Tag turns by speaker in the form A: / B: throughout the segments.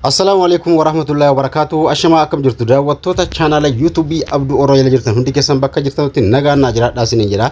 A: Assalamualaikum warahmatullahi wabarakatuh. Ashama akam jirtu daawwattoota channel YouTube Abduu Oroo jala jirtan hundi keessan bakka jirtanitti nagaan naa jiraadhaa isiniin jedha.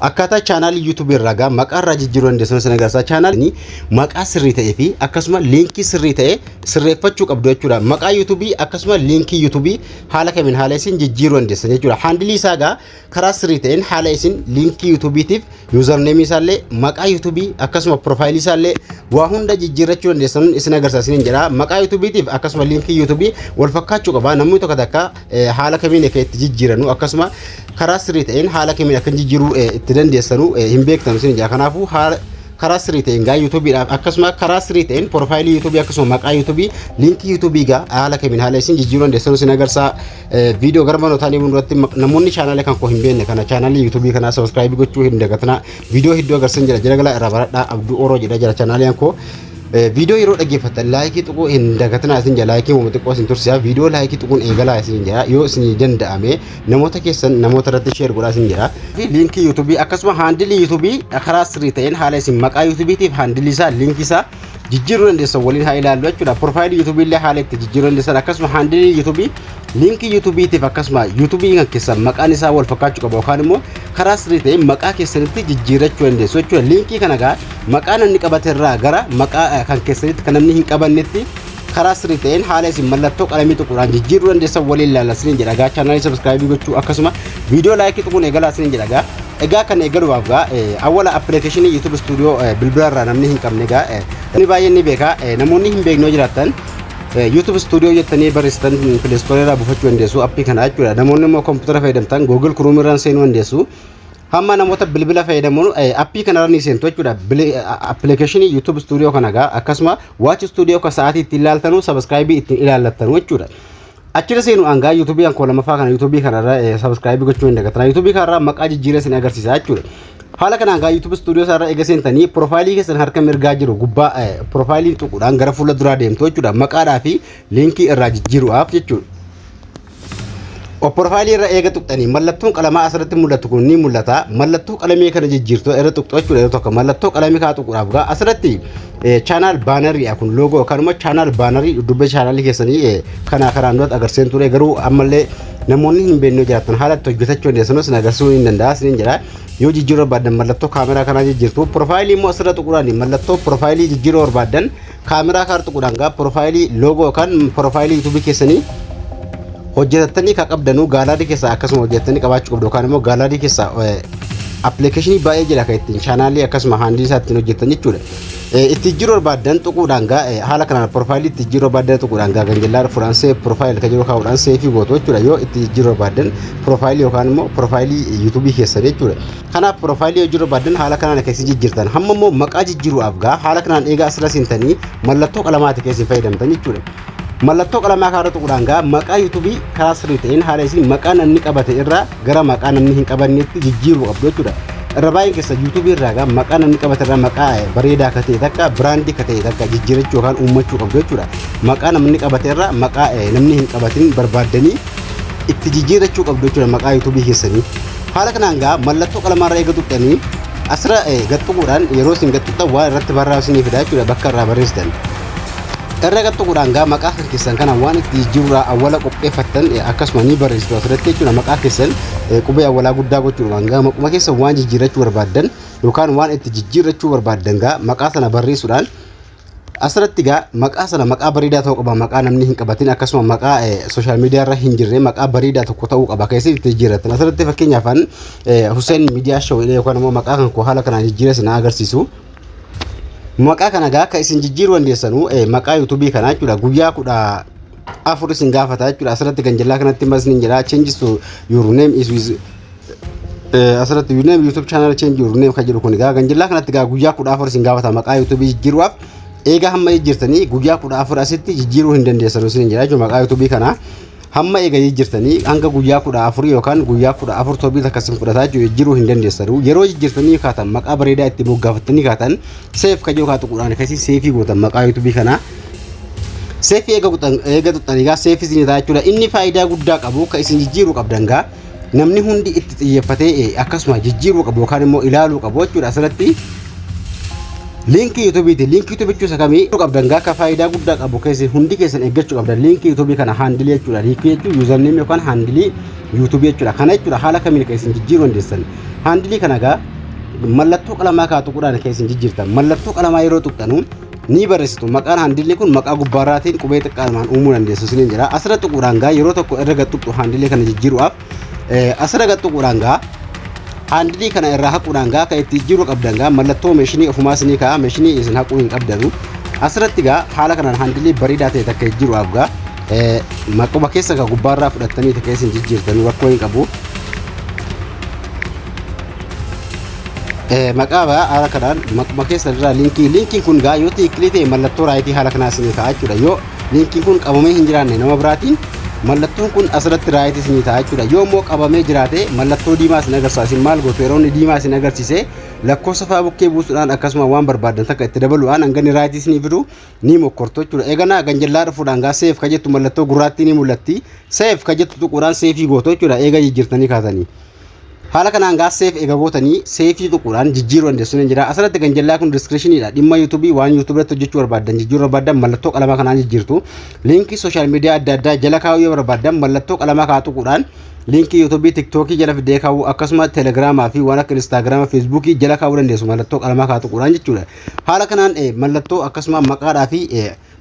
A: Akkaataa channel YouTube irraa maqaa irraa jijjiiruu dandeessan sana garsaa channel ni maqaa sirrii ta'ee fi akkasuma linkii sirrii ta'e sirreeffachuu qabdu jechuudha. Maqaa YouTube akkasuma linkii YouTube haala kamiin haala isin jijjiiruu dandeessan jechuudha. Handle isaa gaa karaa sirrii ta'een haala isin linkii YouTube tiif username isaallee maqaa YouTube akkasuma profile isaallee waa hunda jijjiirrachuu dandeessan isin agarsiisa isiniin jedha. Maqaa YouTube tiif akkasuma linkii YouTube wal fakkaachuu qaba. Namni tokko takka haala kamiin akka itti jijjiiranu akkasuma karaa sirrii ta'een haala kamiin akka jijjiiruu itti dandeessanu hin beektan isin jedha. Kanaafuu karaa sirrii ta'een gaa YouTube dhaaf akkasuma karaa sirrii ta'een profile YouTube akkasuma maqaa YouTube linkii YouTube gaa haala kamiin haala isin jijjiiruu dandeessanu isin agarsiisa. Video garmanootanii bunduratti namoonni channel kan ko hin beekne kana channel YouTube kana subscribe gochuu hin dagatina. Video hedduu agarsiisan jira jalagala irraa baradhaa Abduu Oroo jedha jira channel ko video yeroo dhaggeeffatan like tuquu hin dagatina isin jala like mu xiqqoo isin tursiya video like tuquun eegala isin jira yoo isin danda'ame namoota keessan namoota irratti share godhaa isin jira. Link YouTube akkasuma handle YouTube karaa sirrii ta'een haala isin maqaa YouTube tiif handle isaa link isaa jijjiiruu dandeessan waliin haa ilaallu jechuudha. Profile YouTube illee haala itti jijjiiruu dandeessan akkasuma handle YouTube link YouTube tiif akkasuma YouTube kan keessan maqaan isaa wal fakkaachuu qaba yookaan immoo karaa sirrii ta'een maqaa keessanitti jijjiirrachuu dandeessu jechuudha. Linkii kana gaa maqaa namni qabate irraa gara maqaa kan keessanitti kan namni hin qabannetti karaa sirrii ta'een haala isin mallattoo qalamii tuquudhaan jijjiiruu dandeessan waliin ilaalla isiniin jedha gaa. Channel subscribe gochuu akkasuma video like tuquun eegalaa isiniin jedha gaa. Egaa kan eegaluudhaaf gaa awwala application YouTube Studio bilbila irraa namni hin qabne gaa inni baay'een ni beeka. Namoonni hin beeknoo jiraatan YouTube Studio jettanii barreessitan Play Store irraa buufachuu dandeessu appii kana jechuudha. Namoonni immoo kompiitara fayyadamtan Google Chrome irraan seenuu dandeessu. Hamma namoota bilbila fayyadamuun appii kanarra ni seentu jechuudha. Application YouTube Studio kana gaa akkasuma Watch Studio ka sa'aatii ittiin ilaaltanu subscribe ittiin ilaallattanu jechuudha. Achira seenu anga YouTube an kolama fa kana YouTube kanarra subscribe gochuu hin dagatina. YouTube kanarra maqaa jijjiiree isin agarsiisa jechuudha. Haala kana anga YouTube Studio sarra eega seentanii profile keessan harka mirgaa jiru gubbaa profile tuquudhaan gara fuula duraa deemtu jechuudha. Maqaadhaa fi linkii irraa jijjiiruudhaaf jechuudha. Profile irra eega tuqxanii mallattoon qalamaa asirratti mul'atu kun ni mul'ata. Mallattoo qalamee kana jijjiirtu irra tuqxu jechuudha. Yeroo tokko mallattoo qalamee kaa tuquudhaaf gaa asirratti channel banner kun logo yookaan immoo channel banner dubbe channel keessanii kana karaan duratti agarsiisan ture garuu ammallee namoonni hin beekne jiraatan haala itti hojjetachuu dandeessan sun agarsiisuu hin danda'a isin jedha. Yoo jijjiiruu barbaadan mallattoo kaameraa kanaa jijjiirtu profile immoo asirra tuquudhaan mallattoo profile jijjiiruu barbaadan kaameraa kana tuquudhaan gaa profile logo yookaan profile YouTube keessanii hojjetatanii ka qabdanu gaalaarii keessa akkasuma hojjetatanii qabaachuu qabdu yookaan immoo gaalaarii keessa application baay'ee jira kan ittiin channel akkasuma handle isaa ittiin hojjetan jechuudha. Itti jijjiiruu barbaadan tuquudhaan gaa haala kanaan profile itti jijjiiruu barbaadan tuquudhaan gaa ganjallaa furansee profile ka jiru kaa'uudhaan save gootu jechuudha. Yoo itti jijjiiruu barbaadan profile yookaan immoo profile YouTube keessa jechuudha. Kanaaf profile yoo jijjiiruu barbaadan haala kanaan akka isin jijjiirtan hamma immoo maqaa jijjiiruudhaaf gaa haala kanaan eegaa asirra seentanii mallattoo qalamaati keessa fayyadamtan jechuudha. Mallattoo qalamaa kaara tuquudhaan gaa maqaa YouTube karaa sirrii ta'een haala isin maqaa namni qabate irraa gara maqaa namni hin qabannetti jijjiiruu qabdu jechuudha. Irra baay'een keessa YouTube irraa gaa maqaa namni qabate irraa maqaa bareedaa ka ta'e takka brand ka ta'e takka jijjiirachuu yookaan uummachuu qabdu jechuudha. Maqaa namni qabate irraa maqaa namni hin qabatin barbaaddanii itti jijjiirachuu qabdu jechuudha maqaa YouTube keessanii. Haala kanaan gaa mallattoo qalamaa irraa eega tuqxanii asirra gattuquudhaan yeroo isin gattuqxan waan irratti barreessanii fida jechuudha bakka irraa barreessitan. Irra gattuquudhaan gaa maqaa keessan kana waan itti jijjiiruudhaa awwala qopheeffattan akkasuma ni barreessitu asirratti jechuudha. Maqaa keessan qubee awwalaa guddaa gochuudhaan gaa maquma keessan waan jijjiirachuu barbaadan yookaan waan itti jijjiirachuu barbaadan gaa maqaa sana barreessuudhaan asirratti gaa maqaa sana maqaa bareedaa ta'uu qaba. Maqaa namni hin qabatin akkasuma maqaa social media irra hin jirre maqaa bareedaa tokko ta'uu qaba keessatti itti jijjiiratan. Asirratti fakkeenyaaf Hussein Media Show yookaan immoo maqaa kan koo haala kanaan jijjiiree sana agarsiisu. Maqaa kana gaa ka isin jijjiiruu dandeessanu maqaa YouTube kana jechuudha. Guyyaa 14 isin gaafata jechuudha. Asirratti ganjallaa kanatti masni jira changes to your name is with asirratti your name YouTube channel change your name ka jedhu kun gaa ganjallaa kanatti gaa guyyaa 14 isin gaafata maqaa YouTube jijjiiruudhaaf eega hamma jijjiirtanii guyyaa 14 asitti jijjiiruu hin dandeessanu isin jira jechuudha. Maqaa YouTube kana hamma eega jijjiirtanii hanga guyyaa 14 yookaan guyyaa 14 tobii takkasin fudhataa jiru jijjiiruu hin dandeessanu. Yeroo jijjiirtanii kaatan maqaa bareedaa itti moggaafattanii kaatan save ka jiru kaatu qudhaan keessi save gootan maqaa YouTube kana save eega tuqxanii gaa save isin ta'a jechuudha. Inni faayidaa guddaa qabu ka isin jijjiiruu qabdan gaa namni hundi itti xiyyeeffatee akkasuma jijjiiruu qabu yookaan immoo ilaaluu qabu jechuudha. Asirratti Link YouTube ti link YouTube jechuun kami qabdan gaa ka faayidaa guddaa qabu keessa hundi keessan eeggachuu qabdan link YouTube kana handle jechuudha link jechuun username yookaan handle YouTube jechuudha kana jechuudha haala kamiin keessan jijjiiruu dandeessan handle kana gaa mallattoo qalamaa kaatu qudhaan keessan jijjiirtan mallattoo qalamaa yeroo tuqxanu ni barreessitu maqaan handle kun maqaa gubbaarraatiin qubee xiqqaamaan uumuu dandeessu siniin jira asirratti tuquudhaan gaa yeroo tokko irra gattuqxu handle kana jijjiiruudhaaf asirra gattuquudhaan gaa handle kana irraa haquudhaan gaa ka itti jijjiiruu qabdan gaa mallattoo meeshinii ofumaa sinii kaa meeshinii isin haquu hin qabdanu asirratti gaa haala kanaan handle bareedaa ta'e takka jijjiiruudhaaf gaa maquma keessa gaa gubbaarraa fudhattanii takka isin jijjiirtan rakkoo hin qabu maqaa haala kanaan maquma keessa irraa linkiin kun gaa yoo tiikilii ta'e mallattoo raayitii haala kanaa sinii kaa jechuudha yoo linkiin kun qabamee hin jiraanne nama biraatiin mallattoon kun asirratti raayitii sinii ta'a jechuudha yoo immoo qabamee jiraate mallattoo diimaa sin agarsiisa maal gootu yeroonni diimaa sin agarsiise lakkoofsa fa'aa bukkee buusuudhaan akkasuma waan barbaadan takka itti dabaluudhaan hangani raayitii sinii fidu ni mokkortu jechuudha eeganaa ganjallaa dhufuudhaan gaa seef ka jettu mallattoo gurraattii ni mul'atti seef ka jettu tuquudhaan seefii gootu jechuudha eega jijjiirtanii kaatanii haala kanaan gaa seef eega gootanii seefii tuquudhaan jijjiiruu dandeessu ni jira asirratti ganjallaa kun descriptionidha dhimma YouTube waan YouTube irratti hojjechuu barbaadan jijjiiruu barbaadan mallattoo qalamaa kanaan jijjiirtu linkii social media adda addaa jala kaa'uu yoo barbaadan mallattoo qalamaa kaa tuquudhaan linkii YouTube TikTok jala fidee kaa'uu akkasuma Telegram fi waan akka Instagram Facebook jala kaa'uu dandeessu mallattoo qalamaa kaa tuquudhaan jechuudha haala kanaan mallattoo akkasuma maqaadhaa fi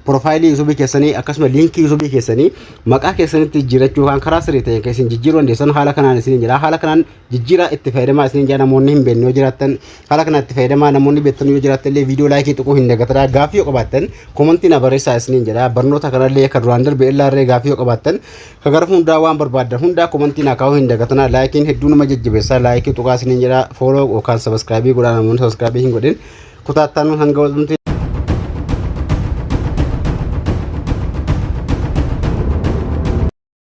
A: profaayilii YouTube keessanii akkasuma linkii YouTube keessanii maqaa keessanitti jijjiirachuu kan karaa sirrii ta'een keessan jijjiiruu dandeessan haala kanaan isin jira haala kanaan jijjiira itti fayyadamaa isin jira namoonni hin beekne yoo jiraattan haala kanaan itti fayyadamaa namoonni beektan yoo jiraattan illee viidiyoo laayikii tuquu hin dagatinaa gaaffii yoo qabaattan komentii na barreessaa isin jira barnoota kanallee akka duraan darbe illee gaaffii yoo qabaattan ka gara hundaa waan barbaadan hundaa komentii na kaa'uu hin dagatinaa laayikiin hedduu nama jajjabeessaa laayikii tuqaa isin jira fooloo yookaan sabiskiraayibii godhaa namoonni sabiskiraayibii hin godhin kutaattaan hanga walumti